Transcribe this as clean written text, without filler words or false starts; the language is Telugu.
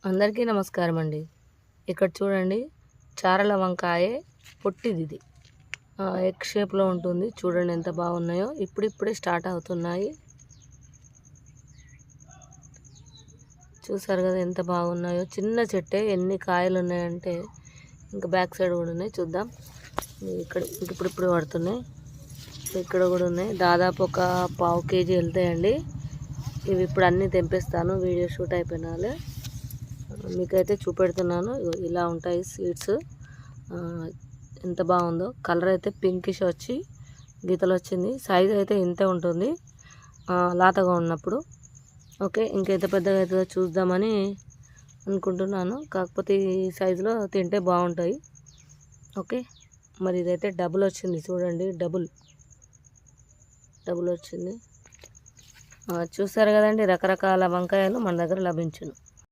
అందరికీ నమస్కారం అండి. ఇక్కడ చూడండి, చారల వంకాయ పొట్టిది ఇది. ఎగ్ షేప్లో ఉంటుంది. చూడండి ఎంత బాగున్నాయో. ఇప్పుడిప్పుడే స్టార్ట్ అవుతున్నాయి. చూసారు కదా ఎంత బాగున్నాయో. చిన్న చెట్టే, ఎన్ని కాయలు ఉన్నాయంటే ఇంకా బ్యాక్ సైడ్ కూడా ఉన్నాయి. చూద్దాం. ఇక్కడ ఇప్పుడిప్పుడు పడుతున్నాయి. ఇక్కడ కూడా ఉన్నాయి. దాదాపు ఒక పావు కేజీ వెళ్తాయండి. ఇవి ఇప్పుడు అన్నీ తెంపేస్తాను. వీడియో షూట్ అయిపోయినాలే మీకైతే చూపెడుతున్నాను. ఇలా ఉంటాయి సీడ్స్. ఎంత బాగుందో. కలర్ అయితే పింకిష్ వచ్చి గీతలు వచ్చింది. సైజ్ అయితే ఇంతే ఉంటుంది లాతగా ఉన్నప్పుడు. ఓకే, ఇంకెంత పెద్దగా అవుతుందో చూద్దామని అనుకుంటున్నాను. కాకపోతే ఈ సైజులో తింటే బాగుంటాయి. ఓకే, మరి ఇదైతే డబుల్ వచ్చింది. చూడండి, డబుల్ వచ్చింది. చూసారు కదండి, రకరకాల వంకాయలు మన దగ్గర లభించును.